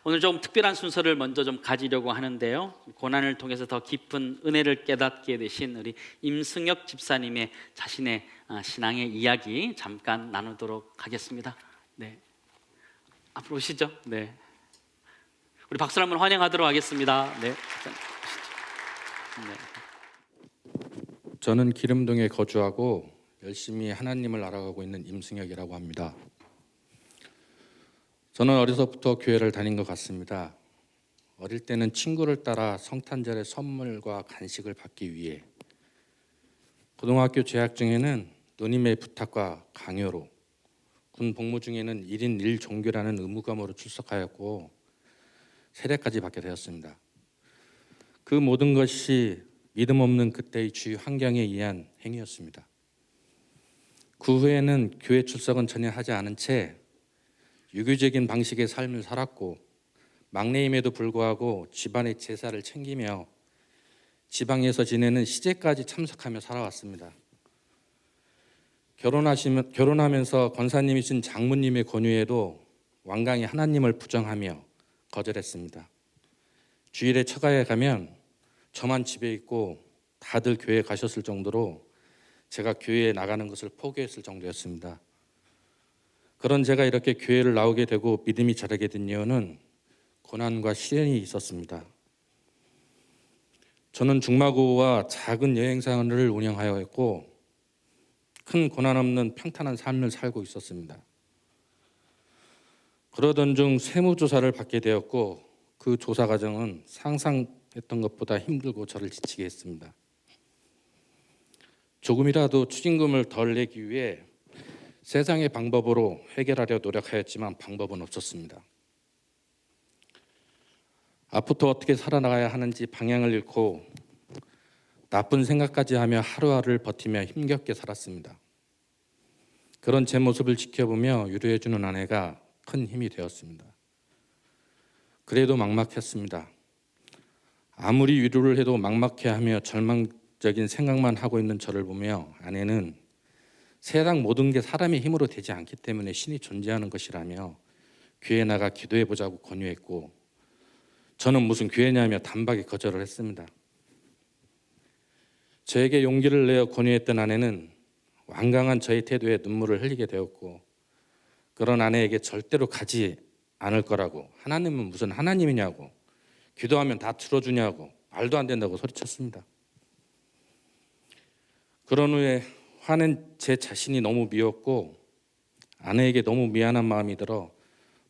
오늘 좀 특별한 순서를 먼저 좀 가지려고 하는데요. 고난을 통해서 더 깊은 은혜를 깨닫게 되신 우리 임승혁 집사님의 자신의 신앙의 이야기 잠깐 나누도록 하겠습니다. 네, 앞으로 오시죠. 네, 우리 박수로 한번 환영하도록 하겠습니다. 네. 저는 기름동에 거주하고 열심히 하나님을 알아가고 있는 임승혁이라고 합니다. 저는 어려서부터 교회를 다닌 것 같습니다. 어릴 때는 친구를 따라 성탄절에 선물과 간식을 받기 위해, 고등학교 재학 중에는 누님의 부탁과 강요로, 군 복무 중에는 1인 1종교라는 의무감으로 출석하였고 세례까지 받게 되었습니다. 그 모든 것이 믿음 없는 그때의 주위 환경에 의한 행위였습니다. 그 후에는 교회 출석은 전혀 하지 않은 채 유교적인 방식의 삶을 살았고, 막내임에도 불구하고 집안의 제사를 챙기며 지방에서 지내는 시제까지 참석하며 살아왔습니다. 결혼하면서 권사님이신 장모님의 권유에도 완강히 하나님을 부정하며 거절했습니다. 주일에 처가에 가면 저만 집에 있고 다들 교회에 가셨을 정도로 제가 교회에 나가는 것을 포기했을 정도였습니다. 그런 제가 이렇게 교회를 나오게 되고 믿음이 자라게 된 이유는 고난과 시련이 있었습니다. 저는 중마고와 작은 여행사를 운영하였고 큰 고난 없는 평탄한 삶을 살고 있었습니다. 그러던 중 세무조사를 받게 되었고, 그 조사 과정은 상상했던 것보다 힘들고 저를 지치게 했습니다. 조금이라도 추징금을 덜 내기 위해 세상의 방법으로 해결하려 노력하였지만 방법은 없었습니다. 앞으로 어떻게 살아나가야 하는지 방향을 잃고 나쁜 생각까지 하며 하루하루를 버티며 힘겹게 살았습니다. 그런 제 모습을 지켜보며 위로해주는 아내가 큰 힘이 되었습니다. 그래도 막막했습니다. 아무리 위로를 해도 막막해하며 절망적인 생각만 하고 있는 저를 보며 아내는 세상 모든 게 사람의 힘으로 되지 않기 때문에 신이 존재하는 것이라며 교회에 나가 기도해보자고 권유했고, 저는 무슨 교회냐며 단박에 거절을 했습니다. 저에게 용기를 내어 권유했던 아내는 완강한 저의 태도에 눈물을 흘리게 되었고, 그런 아내에게 절대로 가지 않을 거라고, 하나님은 무슨 하나님이냐고, 기도하면 다 들어주냐고, 말도 안 된다고 소리쳤습니다. 그런 후에 화는 제 자신이 너무 미웠고 아내에게 너무 미안한 마음이 들어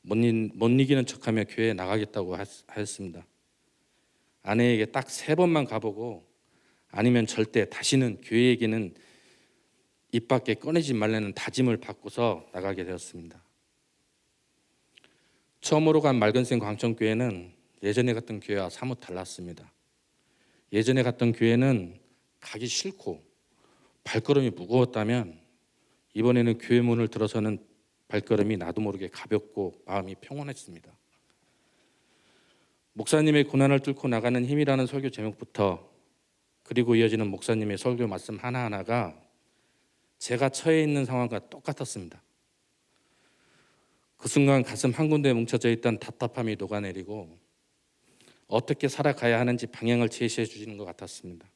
못 이기는 척하며 교회에 나가겠다고 하였습니다. 아내에게 딱 3번만 가보고 아니면 절대 다시는 교회 얘기는 입 밖에 꺼내지 말라는 다짐을 받고서 나가게 되었습니다. 처음으로 간 맑은생 광천교회는 예전에 갔던 교회와 사뭇 달랐습니다. 예전에 갔던 교회는 가기 싫고 발걸음이 무거웠다면 이번에는 교회 문을 들어서는 발걸음이 나도 모르게 가볍고 마음이 평온했습니다. 목사님의 고난을 뚫고 나가는 힘이라는 설교 제목부터 그리고 이어지는 목사님의 설교 말씀 하나하나가 제가 처해 있는 상황과 똑같았습니다. 그 순간 가슴 한 군데에 뭉쳐져 있던 답답함이 녹아내리고 어떻게 살아가야 하는지 방향을 제시해 주시는 것 같았습니다.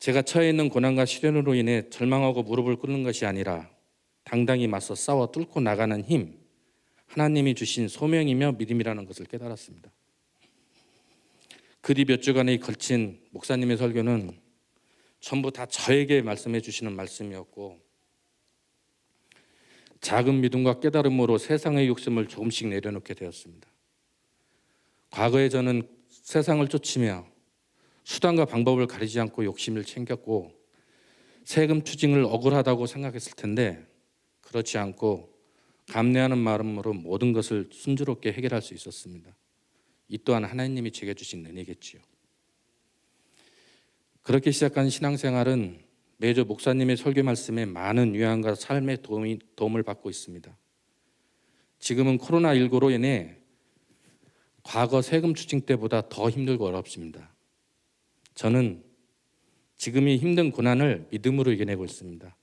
제가 처해 있는 고난과 시련으로 인해 절망하고 무릎을 꿇는 것이 아니라 당당히 맞서 싸워 뚫고 나가는 힘, 하나님이 주신 소명이며 믿음이라는 것을 깨달았습니다. 그 뒤 몇 주간에 걸친 목사님의 설교는 전부 다 저에게 말씀해 주시는 말씀이었고, 작은 믿음과 깨달음으로 세상의 욕심을 조금씩 내려놓게 되었습니다. 과거에 저는 세상을 쫓으며 수단과 방법을 가리지 않고 욕심을 챙겼고 세금 추징을 억울하다고 생각했을 텐데, 그렇지 않고 감내하는 마음으로 모든 것을 순조롭게 해결할 수 있었습니다. 이 또한 하나님이 제게 주신 은혜겠지요. 그렇게 시작한 신앙생활은 매주 목사님의 설교 말씀에 많은 유한과 삶의 도움을 받고 있습니다. 지금은 코로나19로 인해 과거 세금 추징 때보다 더 힘들고 어렵습니다. 저는 지금이 힘든 고난을 믿음으로 이겨내고 있습니다.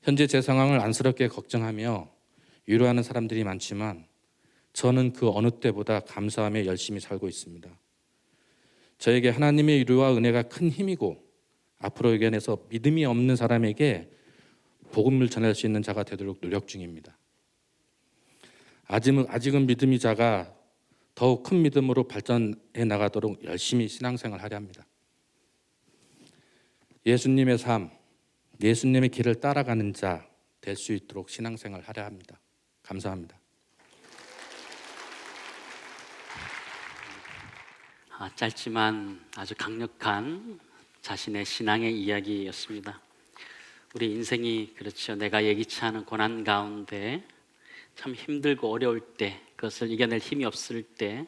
현재 제 상황을 안쓰럽게 걱정하며 위로하는 사람들이 많지만 저는 그 어느 때보다 감사하며 열심히 살고 있습니다. 저에게 하나님의 위로와 은혜가 큰 힘이고 앞으로 의견에서 믿음이 없는 사람에게 복음을 전할 수 있는 자가 되도록 노력 중입니다. 아직은 믿음이 작아 더욱 큰 믿음으로 발전해 나가도록 열심히 신앙생활을 하려 합니다. 예수님의 삶, 예수님의 길을 따라가는 자 될 수 있도록 신앙생활을 하려 합니다. 감사합니다. 짧지만 아주 강력한 자신의 신앙의 이야기였습니다. 우리 인생이 그렇죠. 내가 예기치 않은 고난 가운데 참 힘들고 어려울 때, 그것을 이겨낼 힘이 없을 때,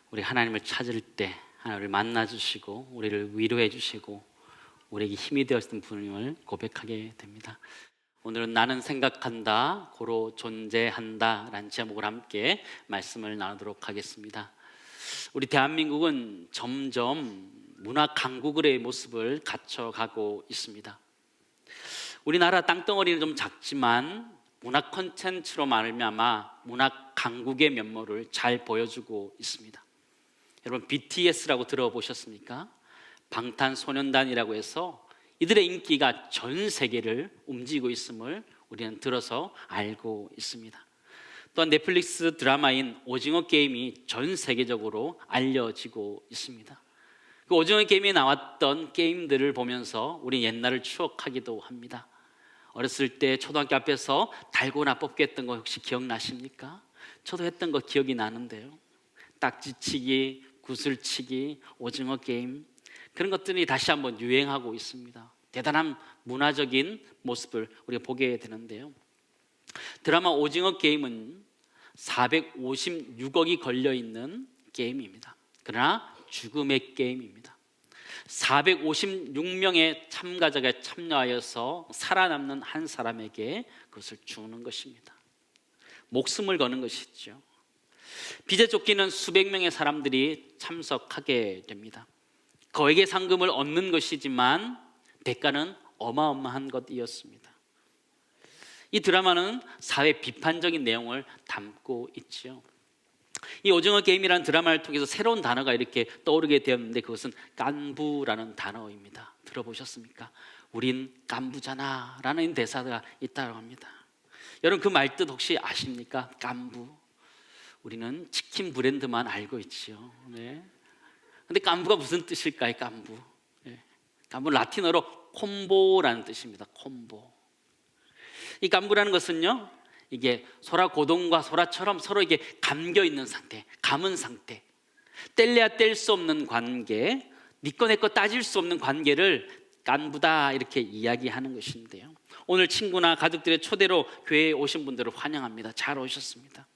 우리 하나님을 찾을 때 하나님을 만나주시고 우리를 위로해 주시고 우리에게 힘이 되었던 분임을 고백하게 됩니다. 오늘은 나는 생각한다, 고로 존재한다 라는 제목을 함께 말씀을 나누도록 하겠습니다. 우리 대한민국은 점점 문화 강국의 모습을 갖춰가고 있습니다. 우리나라 땅덩어리는 좀 작지만 문화 콘텐츠로 말미암아 문화 강국의 면모를 잘 보여주고 있습니다. 여러분 BTS라고 들어보셨습니까? 방탄소년단이라고 해서 이들의 인기가 전 세계를 움직이고 있음을 우리는 들어서 알고 있습니다. 또한 넷플릭스 드라마인 오징어 게임이 전 세계적으로 알려지고 있습니다. 그 오징어 게임에 나왔던 게임들을 보면서 우리 옛날을 추억하기도 합니다. 어렸을 때 초등학교 앞에서 달고나 뽑기 했던 거 혹시 기억나십니까? 저도 했던 거 기억이 나는데요. 딱지치기, 구슬치기, 오징어 게임, 그런 것들이 다시 한번 유행하고 있습니다. 대단한 문화적인 모습을 우리가 보게 되는데요. 드라마 오징어 게임은 456억이 걸려있는 게임입니다. 그러나 죽음의 게임입니다. 456명의 참가자가 참여하여서 살아남는 한 사람에게 그것을 주는 것입니다. 목숨을 거는 것이죠. 빚에 쫓기는 수백 명의 사람들이 참석하게 됩니다. 거액의 상금을 얻는 것이지만 대가는 어마어마한 것이었습니다. 이 드라마는 사회 비판적인 내용을 담고 있죠. 이 오징어 게임이라는 드라마를 통해서 새로운 단어가 이렇게 떠오르게 되었는데 그것은 깐부라는 단어입니다. 들어보셨습니까? 우린 깐부잖아 라는 대사가 있다고 합니다. 여러분 그 말뜻 혹시 아십니까? 깐부. 우리는 치킨 브랜드만 알고 있지요. 네. 근데 깐부가 무슨 뜻일까요? 깐부. 네. 깐부 라틴어로 콤보라는 뜻입니다. 콤보. 이 깐부라는 것은요, 이게 소라 고동과 소라처럼 서로 이게 감겨 있는 상태, 감은 상태, 뗄래야 뗄 수 없는 관계, 니꺼 내꺼 따질 수 없는 관계를 깐부다 이렇게 이야기하는 것인데요. 오늘 친구나 가족들의 초대로 교회에 오신 분들을 환영합니다. 잘 오셨습니다.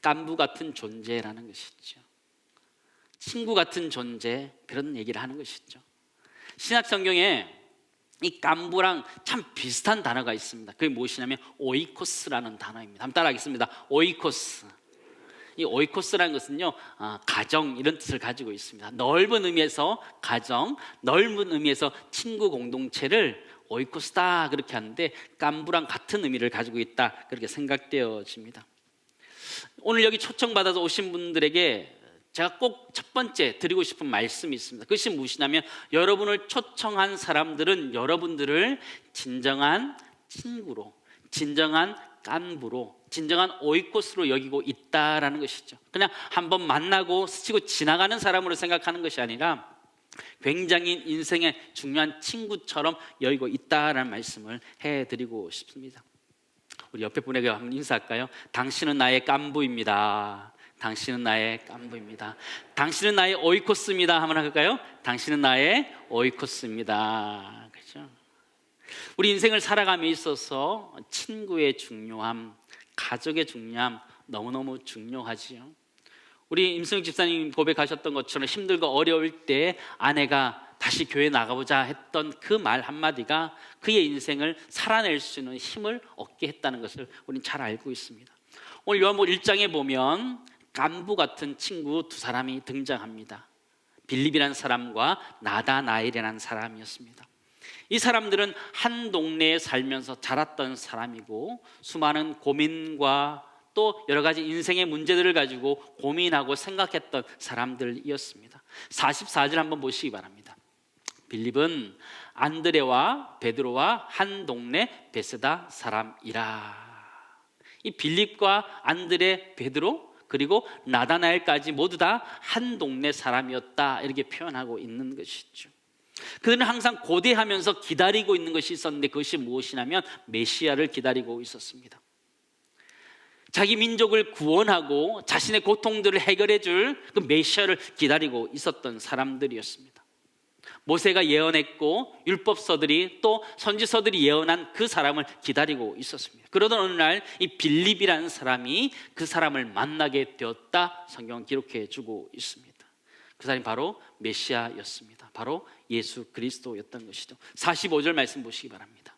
깐부 같은 존재라는 것이죠. 친구 같은 존재, 그런 얘기를 하는 것이죠. 신약 성경에 이 깐부랑 참 비슷한 단어가 있습니다. 그게 무엇이냐면 오이코스라는 단어입니다. 한번 따라하겠습니다. 오이코스. 이 오이코스라는 것은요, 가정 이런 뜻을 가지고 있습니다. 넓은 의미에서 가정, 넓은 의미에서 친구 공동체를 오이코스다 그렇게 하는데 깐부랑 같은 의미를 가지고 있다 그렇게 생각되어집니다. 오늘 여기 초청받아서 오신 분들에게 제가 꼭 첫 번째 드리고 싶은 말씀이 있습니다. 그것이 무엇이냐면 여러분을 초청한 사람들은 여러분들을 진정한 친구로, 진정한 깐부로, 진정한 오이코스로 여기고 있다라는 것이죠. 그냥 한번 만나고 스치고 지나가는 사람으로 생각하는 것이 아니라 굉장히 인생의 중요한 친구처럼 여기고 있다라는 말씀을 해드리고 싶습니다. 우리 옆에 분에게 한번 인사할까요? 당신은 나의 깐부입니다. 당신은 나의 깐부입니다. 당신은 나의 오이코스입니다. 한번 할까요? 당신은 나의 오이코스입니다. 그렇죠? 우리 인생을 살아감에 있어서 친구의 중요함, 가족의 중요함 너무너무 중요하지요. 우리 임승혁 집사님 고백하셨던 것처럼 힘들고 어려울 때 아내가 다시 교회 나가보자 했던 그 말 한마디가 그의 인생을 살아낼 수 있는 힘을 얻게 했다는 것을 우리는 잘 알고 있습니다. 오늘 요한복음 1장에 보면 깐부 같은 친구 두 사람이 등장합니다. 빌립이라는 사람과 나다나엘이라는 사람이었습니다. 이 사람들은 한 동네에 살면서 자랐던 사람이고 수많은 고민과 또 여러 가지 인생의 문제들을 가지고 고민하고 생각했던 사람들이었습니다. 44절 한번 보시기 바랍니다. 빌립은 안드레와 베드로와 한 동네 베세다 사람이라. 이 빌립과 안드레, 베드로 그리고 나다나엘까지 모두 다 한 동네 사람이었다, 이렇게 표현하고 있는 것이죠. 그들은 항상 고대하면서 기다리고 있는 것이 있었는데, 그것이 무엇이냐면 메시아를 기다리고 있었습니다. 자기 민족을 구원하고 자신의 고통들을 해결해 줄 그 메시아를 기다리고 있었던 사람들이었습니다. 모세가 예언했고 율법서들이 또 선지서들이 예언한 그 사람을 기다리고 있었습니다. 그러던 어느 날 이 빌립이라는 사람이 그 사람을 만나게 되었다, 성경은 기록해 주고 있습니다. 그 사람이 바로 메시아였습니다. 바로 예수 그리스도였던 것이죠. 45절 말씀 보시기 바랍니다.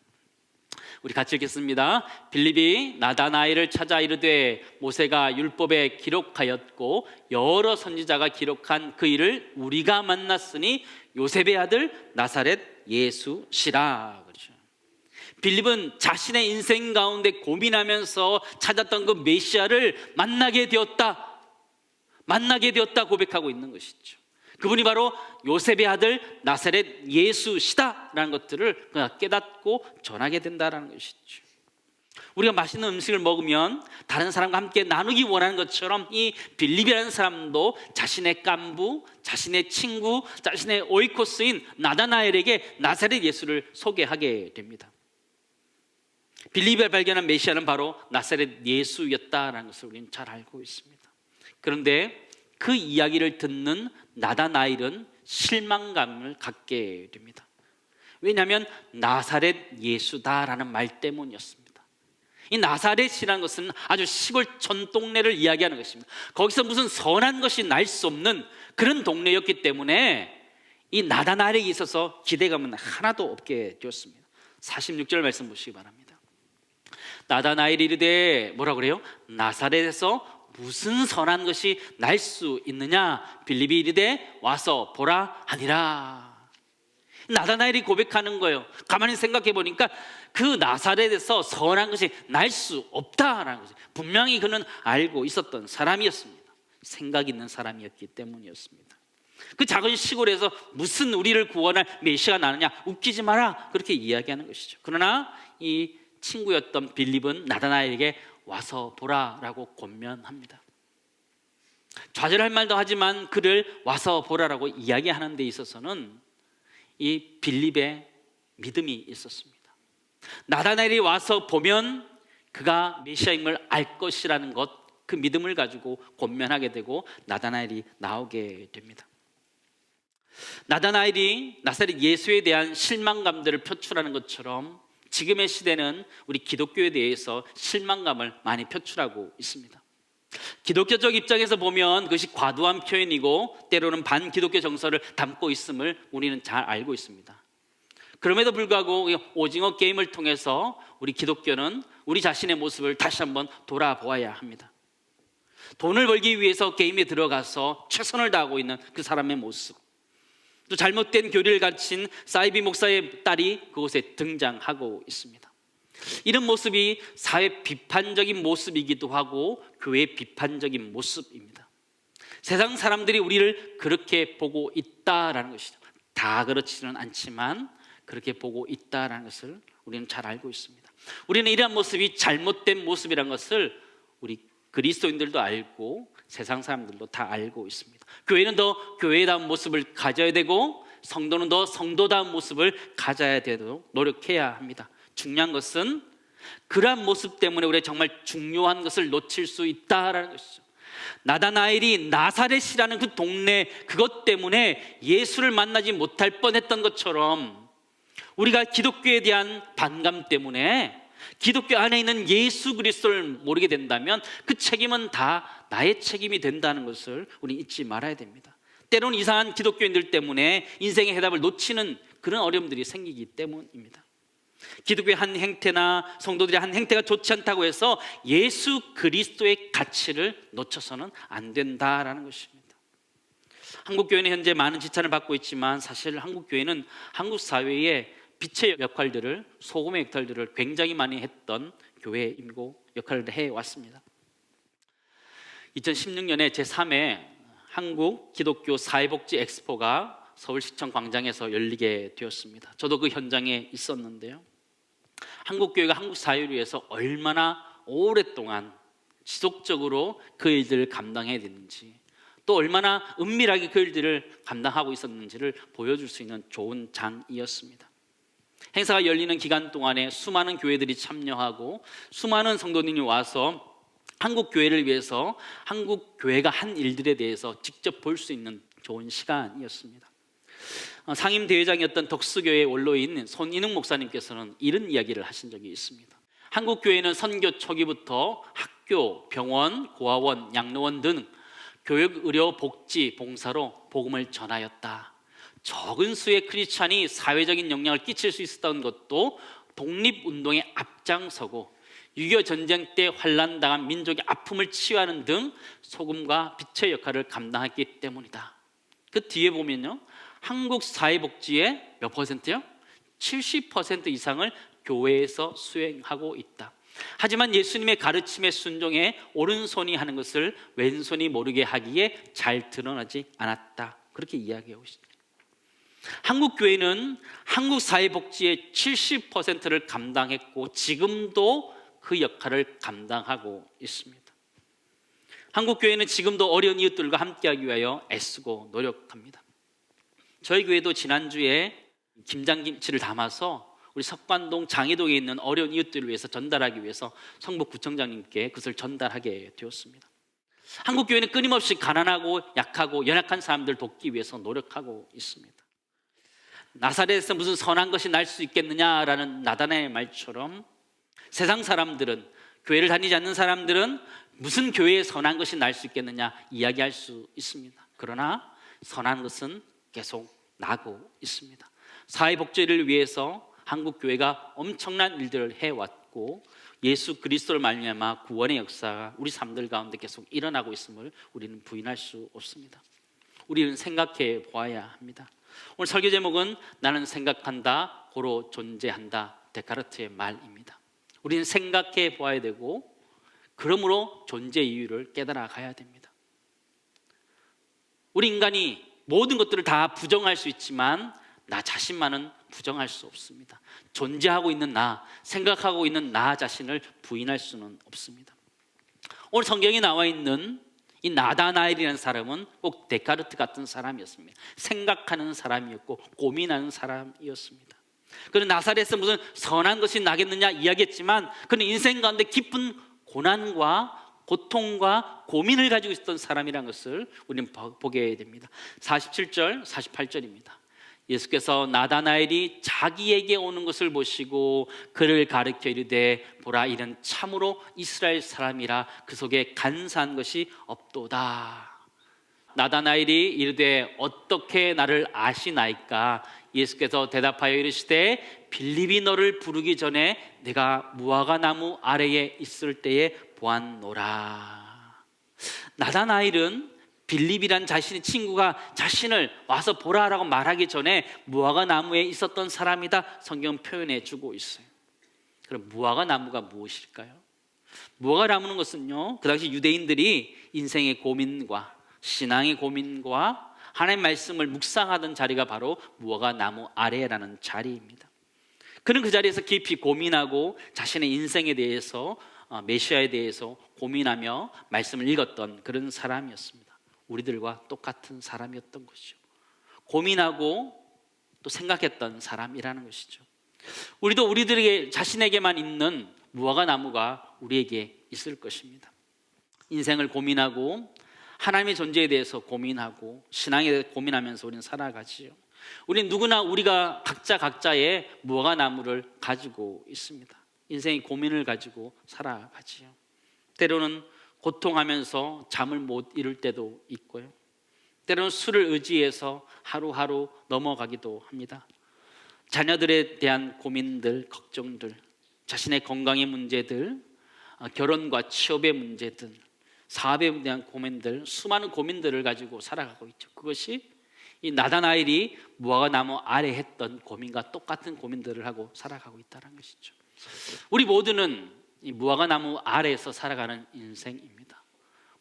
우리 같이 읽겠습니다. 빌립이 나다나엘을 찾아 이르되 모세가 율법에 기록하였고 여러 선지자가 기록한 그 일을 우리가 만났으니 요셉의 아들 나사렛 예수시라. 그렇죠. 빌립은 자신의 인생 가운데 고민하면서 찾았던 그 메시아를 만나게 되었다 고백하고 있는 것이죠. 그분이 바로 요셉의 아들 나사렛 예수시다라는 것들을 그가 깨닫고 전하게 된다는 것이죠. 우리가 맛있는 음식을 먹으면 다른 사람과 함께 나누기 원하는 것처럼 이 빌립이라는 사람도 자신의 깐부, 자신의 친구, 자신의 오이코스인 나다나엘에게 나사렛 예수를 소개하게 됩니다. 빌립이 발견한 메시아는 바로 나사렛 예수였다는 것을 우리는 잘 알고 있습니다. 그런데 그 이야기를 듣는 나다나엘은 실망감을 갖게 됩니다. 왜냐하면 나사렛 예수다라는 말 때문이었습니다. 이 나사렛이라는 것은 아주 시골 촌동네를 이야기하는 것입니다. 거기서 무슨 선한 것이 날 수 없는 그런 동네였기 때문에 이 나다나엘에게 있어서 기대감은 하나도 없게 되었습니다. 46절 말씀 보시기 바랍니다. 나다나엘이 이르되 뭐라 그래요? 나사렛에서 무슨 선한 것이 날 수 있느냐? 빌립이 이르되 와서 보라 하니라. 나다나엘이 고백하는 거예요. 가만히 생각해 보니까 그 나사렛에서 선한 것이 날 수 없다라는 것을 분명히 그는 알고 있었던 사람이었습니다. 생각 있는 사람이었기 때문이었습니다. 그 작은 시골에서 무슨 우리를 구원할 메시아가 나느냐, 웃기지 마라, 그렇게 이야기하는 것이죠. 그러나 이 친구였던 빌립은 나다나엘에게 와서 보라라고 권면합니다. 좌절할 말도 하지만 그를 와서 보라라고 이야기하는 데 있어서는 이 빌립의 믿음이 있었습니다. 나다나엘이 와서 보면 그가 메시아임을 알 것이라는 것, 그 믿음을 가지고 권면하게 되고 나다나엘이 나오게 됩니다. 나다나엘이 나사렛 예수에 대한 실망감들을 표출하는 것처럼 지금의 시대는 우리 기독교에 대해서 실망감을 많이 표출하고 있습니다. 기독교적 입장에서 보면 그것이 과도한 표현이고 때로는 반기독교 정서를 담고 있음을 우리는 잘 알고 있습니다. 그럼에도 불구하고 오징어 게임을 통해서 우리 기독교는 우리 자신의 모습을 다시 한번 돌아보아야 합니다. 돈을 벌기 위해서 게임에 들어가서 최선을 다하고 있는 그 사람의 모습, 또 잘못된 교리를 가진 사이비 목사의 딸이 그곳에 등장하고 있습니다. 이런 모습이 사회 비판적인 모습이기도 하고 교회 비판적인 모습입니다. 세상 사람들이 우리를 그렇게 보고 있다라는 것이죠. 다 그렇지는 않지만 그렇게 보고 있다라는 것을 우리는 잘 알고 있습니다. 우리는 이러한 모습이 잘못된 모습이라는 것을 우리 그리스도인들도 알고 세상 사람들도 다 알고 있습니다. 교회는 더 교회다운 모습을 가져야 되고 성도는 더 성도다운 모습을 가져야 되도록 노력해야 합니다. 중요한 것은 그러한 모습 때문에 우리가 정말 중요한 것을 놓칠 수 있다라는 것이죠. 나다나엘이 나사렛이라는 그 동네, 그것 때문에 예수를 만나지 못할 뻔했던 것처럼 우리가 기독교에 대한 반감 때문에 기독교 안에 있는 예수 그리스도를 모르게 된다면 그 책임은 다 나의 책임이 된다는 것을 우리 잊지 말아야 됩니다. 때로는 이상한 기독교인들 때문에 인생의 해답을 놓치는 그런 어려움들이 생기기 때문입니다. 기독교의 한 행태나 성도들의 한 행태가 좋지 않다고 해서 예수 그리스도의 가치를 놓쳐서는 안 된다라는 것입니다. 한국교회는 현재 많은 지탄을 받고 있지만 사실 한국교회는 한국 사회의 빛의 역할들을, 소금의 역할들을 굉장히 많이 했던 교회이고 역할을 해왔습니다. 2016년에 제3회 한국 기독교 사회복지 엑스포가 서울시청 광장에서 열리게 되었습니다. 저도 그 현장에 있었는데요. 한국교회가 한국 사회를 위해서 얼마나 오랫동안 지속적으로 그 일들을 감당해야 되는지, 또 얼마나 은밀하게 그 일들을 감당하고 있었는지를 보여줄 수 있는 좋은 장이었습니다. 행사가 열리는 기간 동안에 수많은 교회들이 참여하고 수많은 성도님이 와서 한국 교회를 위해서 한국 교회가 한 일들에 대해서 직접 볼 수 있는 좋은 시간이었습니다. 상임 대회장이었던 덕수교회 원로인 손인웅 목사님께서는 이런 이야기를 하신 적이 있습니다. 한국 교회는 선교 초기부터 학교, 병원, 고아원, 양로원 등 교육, 의료, 복지, 봉사로 복음을 전하였다. 적은 수의 크리스찬이 사회적인 영향을 끼칠 수 있었던 것도 독립운동에 앞장서고 6.25 전쟁 때 환난당한 민족의 아픔을 치유하는 등 소금과 빛의 역할을 감당했기 때문이다. 그 뒤에 보면요, 한국 사회복지의 몇 퍼센트요? 70% 이상을 교회에서 수행하고 있다. 하지만 예수님의 가르침에 순종해 오른손이 하는 것을 왼손이 모르게 하기에 잘 드러나지 않았다. 그렇게 이야기하고 있습니다. 한국 교회는 한국 사회복지의 70%를 감당했고 지금도 그 역할을 감당하고 있습니다. 한국 교회는 지금도 어려운 이웃들과 함께하기 위하여 애쓰고 노력합니다. 저희 교회도 지난주에 김장김치를 담아서 우리 석관동 장애동에 있는 어려운 이웃들을 위해서 전달하기 위해서 성북구청장님께 그것을 전달하게 되었습니다. 한국 교회는 끊임없이 가난하고 약하고 연약한 사람들을 돕기 위해서 노력하고 있습니다. 나사렛에서 무슨 선한 것이 날 수 있겠느냐라는 나단의 말처럼 세상 사람들은, 교회를 다니지 않는 사람들은 무슨 교회에 선한 것이 날 수 있겠느냐 이야기할 수 있습니다. 그러나 선한 것은 계속 나고 있습니다. 사회복지를 위해서 한국 교회가 엄청난 일들을 해왔고 예수 그리스도를 말미암아 구원의 역사가 우리 삶들 가운데 계속 일어나고 있음을 우리는 부인할 수 없습니다. 우리는 생각해 보아야 합니다. 오늘 설교 제목은 나는 생각한다, 고로 존재한다, 데카르트의 말입니다. 우리는 생각해 보아야 되고 그러므로 존재 이유를 깨달아 가야 됩니다. 우리 인간이 모든 것들을 다 부정할 수 있지만 나 자신만은 부정할 수 없습니다. 존재하고 있는 나, 생각하고 있는 나 자신을 부인할 수는 없습니다. 오늘 성경에 나와 있는 이 나다나엘이라는 사람은 꼭 데카르트 같은 사람이었습니다. 생각하는 사람이었고 고민하는 사람이었습니다. 그는 나사렛에서 무슨 선한 것이 나겠느냐 이야기했지만 그는 인생 가운데 깊은 고난과 고통과 고민을 가지고 있었던 사람이라는 것을 우리는 보게 됩니다. 47절, 48절입니다. 예수께서 나다나엘이 자기에게 오는 것을 보시고 그를 가르쳐 이르되 보라, 이는 참으로 이스라엘 사람이라 그 속에 간사한 것이 없도다. 나다나엘이 이르되 어떻게 나를 아시나이까? 예수께서 대답하여 이르시되 빌립이 너를 부르기 전에 내가 무화과 나무 아래에 있을 때에 보았노라. 나다나엘은 빌립이란 자신의 친구가 자신을 와서 보라라고 말하기 전에 무화과 나무에 있었던 사람이다 성경은 표현해 주고 있어요. 그럼 무화과 나무가 무엇일까요? 무화과 나무는 것은요, 그 당시 유대인들이 인생의 고민과 신앙의 고민과 하나님의 말씀을 묵상하던 자리가 바로 무화과 나무 아래라는 자리입니다. 그는 그 자리에서 깊이 고민하고 자신의 인생에 대해서 메시아에 대해서 고민하며 말씀을 읽었던 그런 사람이었습니다. 우리들과 똑같은 사람이었던 것이죠. 고민하고 또 생각했던 사람이라는 것이죠. 우리도 우리들에게 자신에게만 있는 무화과 나무가 우리에게 있을 것입니다. 인생을 고민하고 하나님의 존재에 대해서 고민하고 신앙에 대해서 고민하면서 우리는 살아가지요. 우리는 누구나 우리가 각자의 무화과 나무를 가지고 있습니다. 인생의 고민을 가지고 살아가지요. 때로는 고통하면서 잠을 못 이룰 때도 있고요. 때로는 술을 의지해서 하루하루 넘어가기도 합니다. 자녀들에 대한 고민들, 걱정들, 자신의 건강의 문제들, 결혼과 취업의 문제들, 사업에 대한 고민들, 수많은 고민들을 가지고 살아가고 있죠. 그것이 이 나다나엘이 무화과 나무 아래 했던 고민과 똑같은 고민들을 하고 살아가고 있다는 것이죠. 우리 모두는 이 무화과 나무 아래에서 살아가는 인생입니다.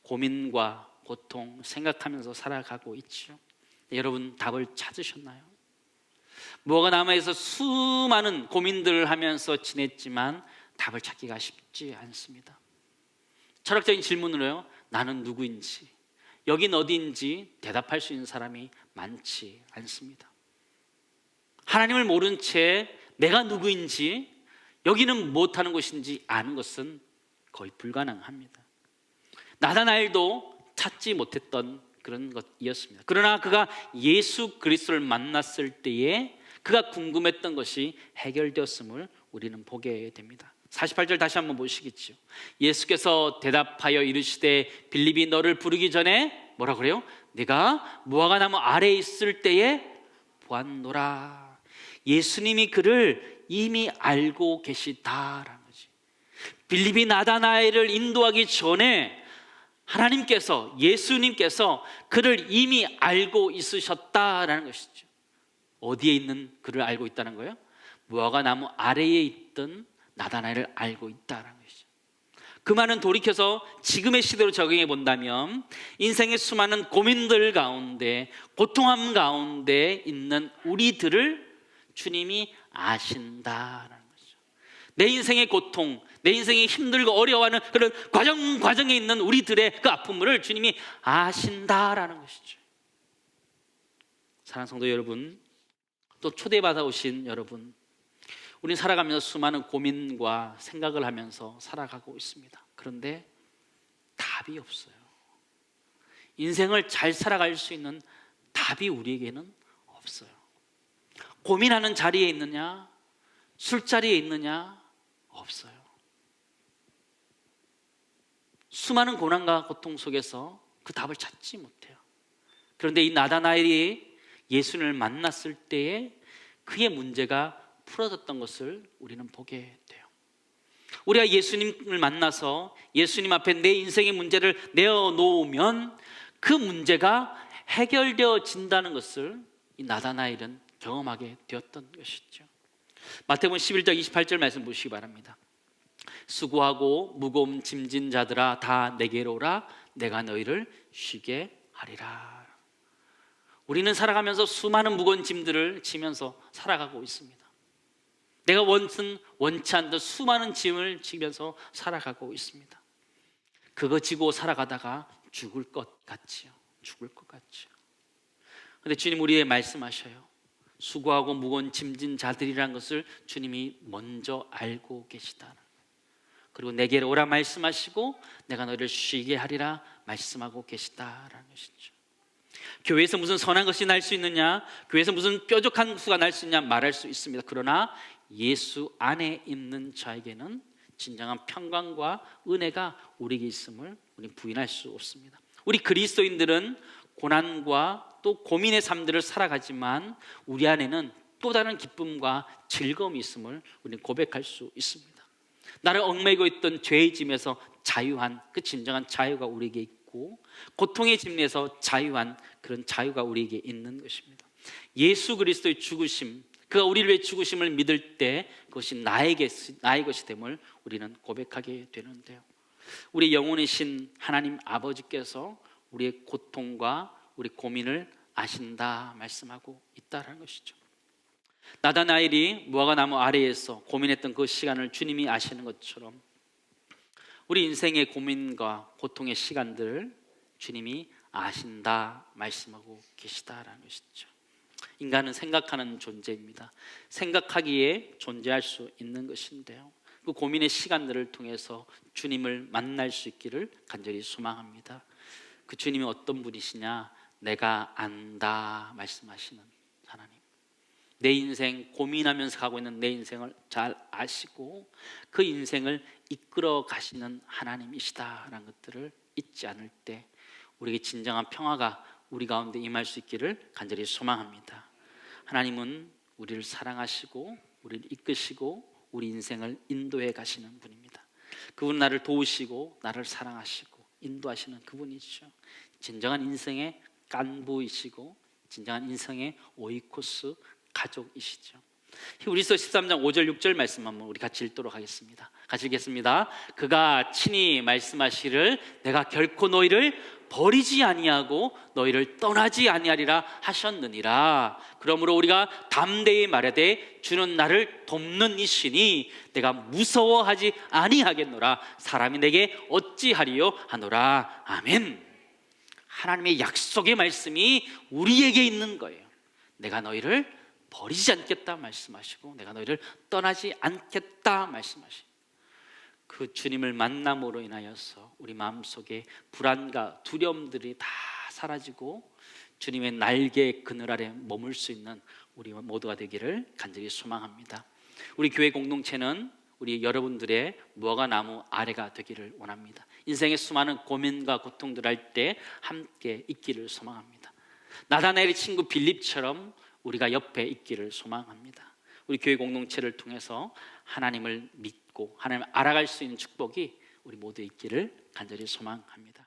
고민과 고통 생각하면서 살아가고 있죠. 여러분 답을 찾으셨나요? 무화과 나무에서 수많은 고민들을 하면서 지냈지만 답을 찾기가 쉽지 않습니다. 철학적인 질문으로요, 나는 누구인지, 여긴 어디인지 대답할 수 있는 사람이 많지 않습니다. 하나님을 모른 채 내가 누구인지, 여기는 무엇하는 곳인지 아는 것은 거의 불가능합니다. 나다나엘도 찾지 못했던 그런 것이었습니다. 그러나 그가 예수 그리스도를 만났을 때에 그가 궁금했던 것이 해결되었음을 우리는 보게 됩니다. 48절 다시 한번 보시겠죠. 예수께서 대답하여 이르시되 빌립이 너를 부르기 전에 뭐라 그래요? 네가 무화과 나무 아래에 있을 때에 보았노라. 예수님이 그를 이미 알고 계시다라는 거지. 빌립이 나다나엘을 인도하기 전에 하나님께서, 예수님께서 그를 이미 알고 있으셨다라는 것이죠. 어디에 있는 그를 알고 있다는 거예요? 무화과 나무 아래에 있던 나다나엘을 알고 있다는 것이죠. 그 말은 돌이켜서 지금의 시대로 적용해 본다면 인생의 수많은 고민들 가운데, 고통함 가운데 있는 우리들을 주님이 아신다라는 거죠. 내 인생의 고통, 내 인생이 힘들고 어려워하는 그런 과정에 있는 우리들의 그 아픔을 주님이 아신다라는 것이죠. 사랑하는 성도 여러분, 또 초대받아 오신 여러분, 우리는 살아가면서 수많은 고민과 생각을 하면서 살아가고 있습니다. 그런데 답이 없어요. 인생을 잘 살아갈 수 있는 답이 우리에게는 없어요. 고민하는 자리에 있느냐, 술자리에 있느냐, 없어요. 수많은 고난과 고통 속에서 그 답을 찾지 못해요. 그런데 이 나다나엘이 예수님을 만났을 때에 그의 문제가 풀어졌던 것을 우리는 보게 돼요. 우리가 예수님을 만나서 예수님 앞에 내 인생의 문제를 내어놓으면 그 문제가 해결되어진다는 것을 이 나다나엘은 경험하게 되었던 것이죠. 마태복음 11장 28절 말씀 보시기 바랍니다. 수고하고 무거운 짐진 자들아 다 내게로 오라. 내가 너희를 쉬게 하리라. 우리는 살아가면서 수많은 무거운 짐들을 지면서 살아가고 있습니다. 내가 원치 않던 수많은 짐을 지면서 살아가고 있습니다. 그거 지고 살아가다가 죽을 것 같지요. 죽을 것 같지요. 그런데 주님 우리에게 말씀하셔요. 수고하고 무거운 짐진 자들이라는 것을 주님이 먼저 알고 계시다. 그리고 내게로 오라 말씀하시고 내가 너를 쉬게 하리라 말씀하고 계시다라는 것이죠. 교회에서 무슨 선한 것이 날 수 있느냐, 교회에서 무슨 뾰족한 수가 날 수 있느냐 말할 수 있습니다. 그러나 예수 안에 있는 자에게는 진정한 평강과 은혜가 우리에게 있음을 우리는 부인할 수 없습니다. 우리 그리스도인들은 고난과 또 고민의 삶들을 살아가지만 우리 안에는 또 다른 기쁨과 즐거움이 있음을 우리는 고백할 수 있습니다. 나를 얽매이고 있던 죄의 짐에서 자유한 그 진정한 자유가 우리에게 있고, 고통의 짐에서 자유한 그런 자유가 우리에게 있는 것입니다. 예수 그리스도의 죽으심, 그가 우리를 위해 죽으심을 믿을 때 그것이 나의 것이 됨을 우리는 고백하게 되는데요. 우리 영원이신 하나님 아버지께서 우리의 고통과 우리 고민을 아신다 말씀하고 있다는 것이죠. 나다나엘이 무화과 나무 아래에서 고민했던 그 시간을 주님이 아시는 것처럼 우리 인생의 고민과 고통의 시간들을 주님이 아신다 말씀하고 계시다라는 것이죠. 인간은 생각하는 존재입니다. 생각하기에 존재할 수 있는 것인데요, 그 고민의 시간들을 통해서 주님을 만날 수 있기를 간절히 소망합니다. 그 주님이 어떤 분이시냐, 내가 안다 말씀하시는 하나님, 내 인생 고민하면서 가고 있는 내 인생을 잘 아시고 그 인생을 이끌어 가시는 하나님이시다라는 것들을 잊지 않을 때 우리에게 진정한 평화가 우리 가운데 임할 수 있기를 간절히 소망합니다. 하나님은 우리를 사랑하시고 우리를 이끄시고 우리 인생을 인도해 가시는 분입니다. 그분 나를 도우시고 나를 사랑하시고 인도하시는 그분이죠. 진정한 인생의 깐부이시고 진정한 인생의 오이코스 가족이시죠. 히브리서 13장 5절 6절 말씀 한번 우리 같이 읽도록 하겠습니다. 같이 읽겠습니다. 그가 친히 말씀하시를 내가 결코 너희를 버리지 아니하고 너희를 떠나지 아니하리라 하셨느니라. 그러므로 우리가 담대히 말하되 주는 나를 돕는 이시니 내가 무서워하지 아니하겠노라. 사람이 내게 어찌하리요 하노라. 아멘. 하나님의 약속의 말씀이 우리에게 있는 거예요. 내가 너희를 버리지 않겠다 말씀하시고 내가 너희를 떠나지 않겠다 말씀하시고, 그 주님을 만남으로 인하여서 우리 마음속에 불안과 두려움들이 다 사라지고 주님의 날개 그늘 아래 머물 수 있는 우리 모두가 되기를 간절히 소망합니다. 우리 교회 공동체는 우리 여러분들의 무화과 나무 아래가 되기를 원합니다. 인생의 수많은 고민과 고통들 할 때 함께 있기를 소망합니다. 나다나엘의 친구 빌립처럼 우리가 옆에 있기를 소망합니다. 우리 교회 공동체를 통해서 하나님을 믿고 하나님을 알아갈 수 있는 축복이 우리 모두 있기를 간절히 소망합니다.